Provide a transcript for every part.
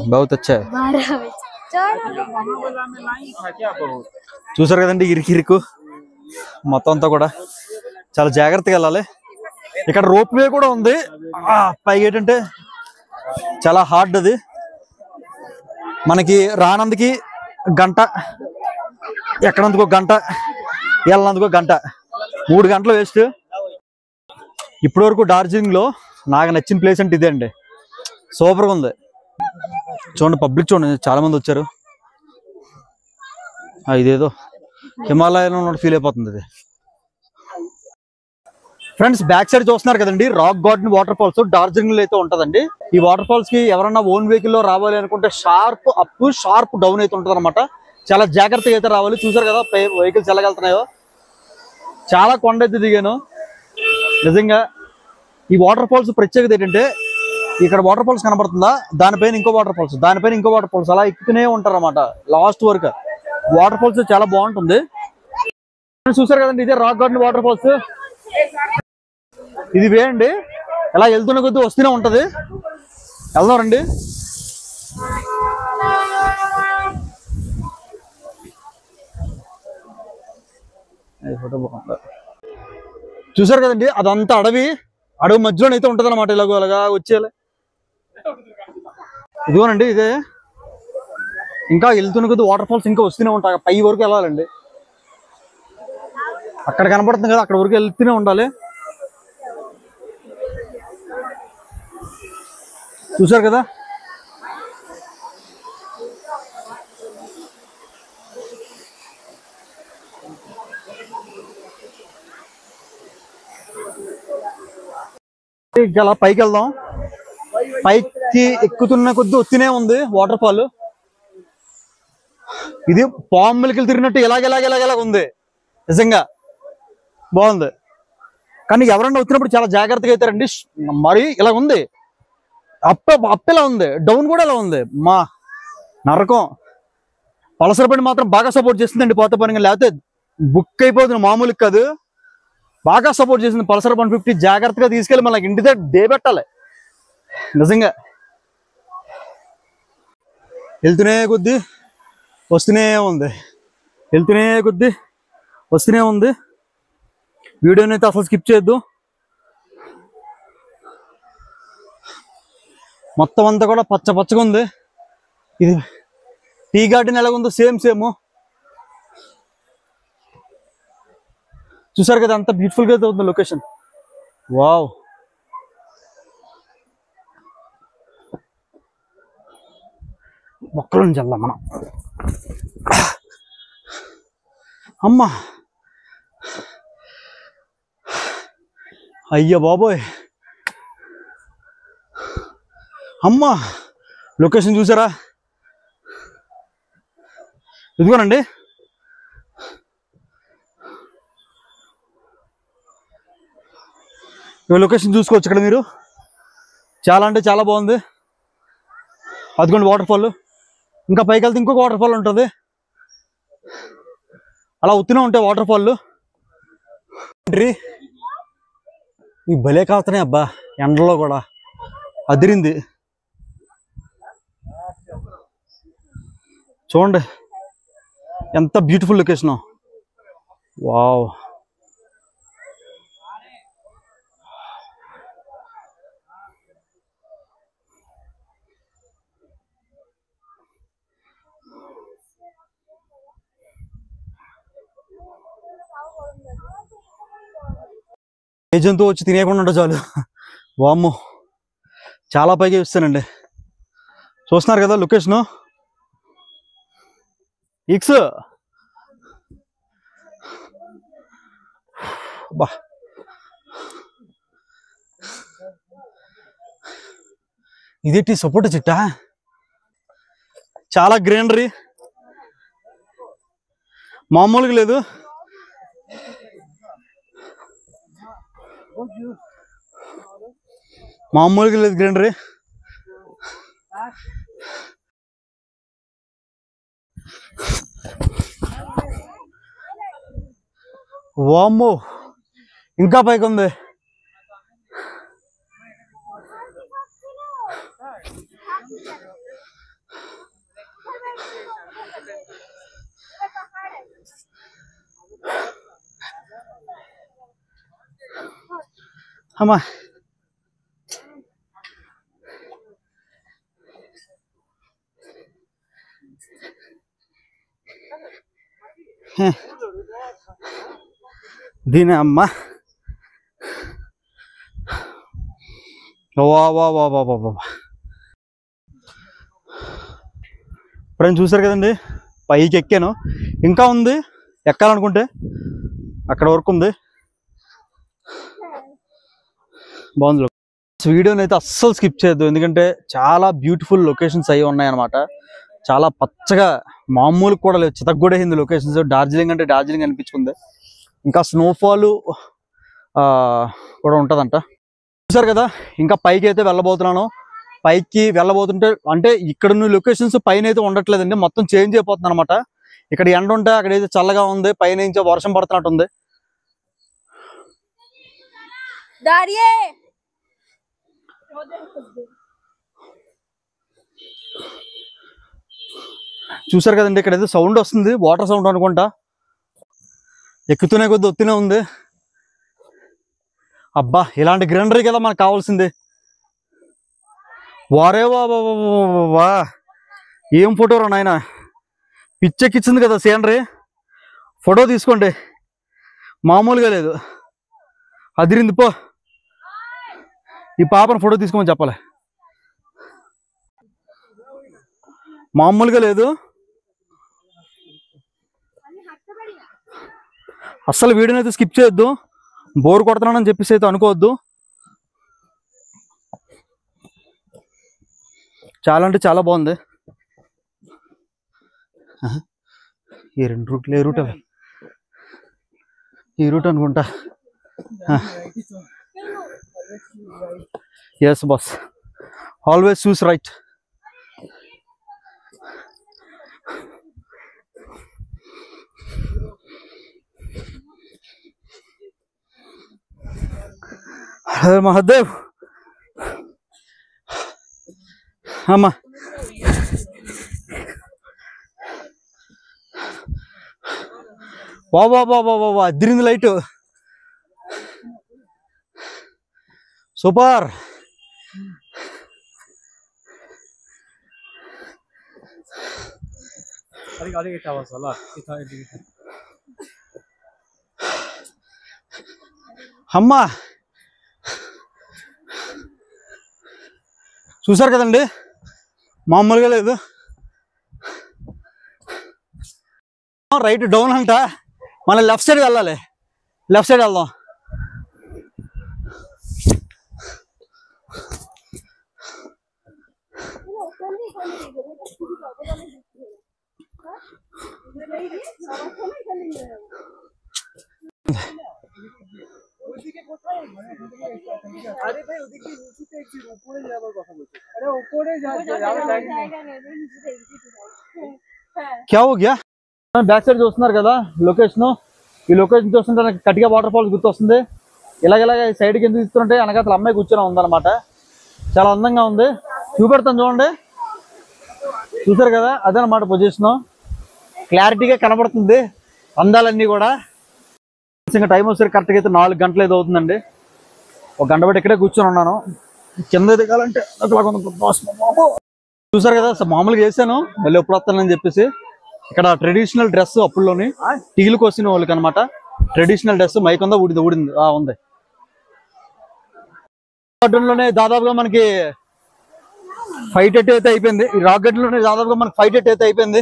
बहुत अच्छा है చూసారు కదండి ఇరుకు మొత్తం అంతా కూడా చాలా జాగ్రత్తగా వెళ్ళాలి ఇక్కడ రోప్ వే కూడా ఉంది పైకి ఏంటంటే చాలా హార్డ్ అది మనకి రానందుకి గంట ఎక్కడందుకో గంట వెళ్ళనందుకో గంట 3 గంటలు వేస్ట్ ఇప్పటి వరకు డార్జిలింగ్ లో నాకు నచ్చిన ప్లేస్ అంటే ఇదే అండి సూపర్గా ఉంది చూడండి పబ్లిక్ చూడండి చాలా మంది వచ్చారు ఇదేదో హిమాలయాలో ఉన్నట్టు ఫీల్ అయిపోతుంది ఇది ఫ్రెండ్స్ బ్యాక్ సైడ్ చూస్తున్నారు కదండి rock garden water falls Darjeeling లో అయితే ఉంటదండి ఈ వాటర్ ఫాల్స్ కి ఎవరన్నా ఓన్ వెహికల్ లో రావాలి అనుకుంటే షార్ప్ అప్ షార్ప్ డౌన్ అయితే ఉంటది అనమాట చాలా జాగ్రత్తగా అయితే రావాలి చూసారు కదా వెహికల్స్ ఎలాగెళ్తున్నాయో చాలా కొండ అయితే దిగాను నిజంగా ఈ వాటర్ ఫాల్స్ ప్రత్యేకత ఏంటంటే ఇక్కడ వాటర్ ఫాల్స్ కనబడుతుందా దానిపైన ఇంకో వాటర్ ఫాల్స్ దానిపైన ఇంకో వాటర్ ఫాల్స్ అలా ఎక్కుతూనే ఉంటారు అనమాట లాస్ట్ వరకు వాటర్ ఫాల్స్ చాలా బాగుంటుంది చూసారు కదండి ఇదే రాక్ గార్డెన్ వాటర్ ఫాల్స్ ఇది వేయండి ఎలా వెళ్తున్న కొద్దీ వస్తూనే ఉంటది వెళ్దాం రండి చూసారు కదండి అదంతా అడవి మధ్యలోనైతే ఉంటది అనమాట ఇలాగా వచ్చేయాలి ఇదిగోనండి ఇదే ఇంకా వెళ్తున్న కొద్ది వాటర్ ఫాల్స్ ఇంకా వస్తూనే ఉంటాయి పై వరకు వెళ్ళాలండి అక్కడ కనపడుతుంది కదా అక్కడ వరకు వెళ్తూనే ఉండాలి చూసారు కదా అలా పైకి వెళ్దాం పైకి ఎక్కుతున్న కొద్ది వస్తూనే ఉంది వాటర్ ఫాల్ ఇది పాములకి తిరిగినట్టు ఇలాగ ఉంది నిజంగా బాగుంది కానీ ఎవరన్నా వచ్చినప్పుడు చాలా జాగ్రత్తగా అవుతారండి మరి ఇలా ఉంది అప్ ఇలా ఉంది డౌన్ కూడా ఇలా ఉంది మా నరకం పల్సర్ బండి మాత్రం బాగా సపోర్ట్ చేస్తుందండి పోత పని లేకపోతే బుక్ అయిపోతుంది మామూలుగా కాదు బాగా సపోర్ట్ చేసింది పల్సర్ 150 జాగ్రత్తగా తీసుకెళ్ళి మనకి ఇంటి దగ్గర డే పెట్టాలి నిజంగా వెళ్తూనే కొద్దీ వస్తూనే ఉంది వీడియోని అయితే అసలు స్కిప్ చేయొద్దు మొత్తం అంతా కూడా పచ్చగా ఉంది ఇది టీ గార్డెన్ ఎలాగుందో సేమ్ చూసారు కదా అంత బ్యూటిఫుల్ గా అయితే ఉంది లొకేషన్ వావ్ మొక్కలను చల్లా మనం అమ్మా అయ్యా బాబోయ్ అమ్మా లొకేషన్ చూసారా ఇదిగోనండి లొకేషన్ చూసుకోవచ్చు ఇక్కడ మీరు చాలా అంటే చాలా బాగుంది అదిగోండి వాటర్ ఫాల్ ఇంకా పైకి వెళ్తే ఇంకొక వాటర్ ఫాల్ ఉంటుంది అలా ఉత్తినే ఉంటాయి వాటర్ ఫాల్ ఈ భలే కాస్తున్నాయి అబ్బా ఎండలో కూడా అదిరింది చూడండి ఎంత బ్యూటిఫుల్ లొకేషన్ వావ్ ఏ జంతువు వచ్చి తినేయకుండా ఉంటే చాలు వామ్మో చాలా పైకి ఇస్తానండి చూస్తున్నారు కదా లొకేషను ఇక్స్ బా ఇదేంటి సపోటా చెట్టా చాలా గ్రీనరీ మామూలుగా లేదు మామూలుగా లేదు గ్రీనరీ వామ్మో ఇంకా పైకి ఉంది అమ్మా దీని అమ్మ ఇప్పుడు చూసారు కదండి, పైకి ఎక్కాను, ఇంకా ఉంది ఎక్కాలనుకుంటే, అక్కడ వరకు ఉంది. బాగుంది. వీడియోని అయితే అస్సలు స్కిప్ చేయొద్దు, ఎందుకంటే చాలా బ్యూటిఫుల్ లొకేషన్స్ అయి ఉన్నాయన్నమాట. చాలా పచ్చగా, మామూలు కూడా లేదు, చితగ్గూడేసింది లొకేషన్స్. డార్జిలింగ్ అంటే డార్జిలింగ్ అనిపించుకుంది. ఇంకా స్నోఫాల్ కూడా ఉంటుందంట. చూసారు కదా, ఇంకా పైకి అయితే వెళ్ళబోతున్నాను. పైకి వెళ్ళబోతుంటే అంటే ఇక్కడ ఉన్న లొకేషన్స్ పైన అయితే ఉండట్లేదండి, మొత్తం చేంజ్ అయిపోతుంది అనమాట. ఇక్కడ ఎండ ఉంటే అక్కడైతే చల్లగా ఉంది, పైన నుంచి వర్షం పడుతున్నట్టు ఉంది. చూసారు కదండి, ఇక్కడ ఏదో సౌండ్ వస్తుంది, వాటర్ సౌండ్ అనుకుంటా. ఎక్కుతూనే కొద్ది వస్తూనే ఉంది. అబ్బా, ఇలాంటి గ్రీనరీ కదా మనకు కావాల్సింది. వారే వా, ఏం ఫోటోరా నాయన, పిచ్చెక్కిచ్చింది కదా సీనరీ. ఫోటో తీసుకోండి, మామూలుగా లేదు, అదిరింది. పో, ఈ పాపను ఫోటో తీసుకోమని చెప్పాలి, మామూలుగా లేదు అస్సలు. వీడియోని అయితే స్కిప్ చేయొద్దు, బోర్ కొడుతున్నానని చెప్పేసి అయితే అనుకోవద్దు. చాలా అంటే చాలా బాగుంది. ఈ రెండు రూట్లు, ఏ రూట్ అవి? ఈ రూట్ అనుకుంటా. Yes boss, always choose right. Hare Mahadev. అమ్మా, వా అదిరింది లైట్, సూపర్. అమ్మా, చూసారు కదండి, మామూలుగా లేదు. రైట్ డౌన్ అంట, మళ్ళీ లెఫ్ట్ సైడ్ వెళ్ళాలి, లెఫ్ట్ సైడ్ వెళ్దాం. क्या हो गया? బ్యాక్ సైడ్ చూస్తున్నారు కదా లొకేషన్. ఈ లొకేషన్ చూస్తుంటే నాకు కటిగా వాటర్ ఫాల్స్ గుర్తొస్తుంది. ఇలాగ సైడ్కి ఎందుకు ఇస్తుంటే వెనకాల అమ్మాయి కూర్చొని ఉందన్నమాట. చాలా అందంగా ఉంది, చూపెడతాను చూడండి. చూసారు కదా, అదనమాట పొజిషను. క్లారిటీగా కనబడుతుంది అందాలన్నీ కూడా. ఇంకా టైం వచ్చేసరికి కరెక్ట్గా అయితే 4 గంటలు ఏదో అవుతుందండి. 1 గంట బట్టి ఇక్కడే కూర్చొని ఉన్నాను. కింద దిగాలంటే చూసారు కదా, మామూలుగా చేశాను, మళ్ళీ ఎప్పుడు వస్తానని చెప్పేసి. ఇక్కడ ట్రెడిషనల్ డ్రెస్ అప్పుల్లోని టీలకు వచ్చిన వాళ్ళకి అనమాట. ట్రెడిషనల్ డ్రెస్ మైక్ ఉందా, ఊడింది ఉంది. లోనే దాదాపుగా మనకి 5:30 అయితే అయిపోయింది. ఈ రాక్ గడ్డలోనే దాదాపుగా మనకి 5:30 అయితే అయిపోయింది.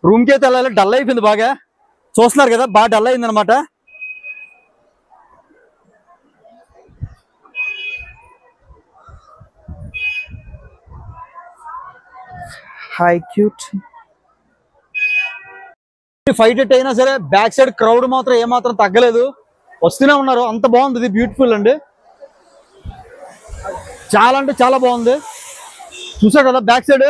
రూమ్కి అయితే వెళ్ళాలి, డల్ అయిపోయింది బాగా. చూస్తున్నారు కదా, బాగా డల్ అయింది అనమాట. Hi cute. 5:30 అయినా సరే బ్యాక్ సైడ్ క్రౌడ్ మాత్రం ఏమాత్రం తగ్గలేదు, వస్తూనే ఉన్నారు. అంత బాగుంది, ఇది బ్యూటిఫుల్ అండి. చాలా అంటే చాలా బాగుంది. చూసారు కదా బ్యాక్ సైడ్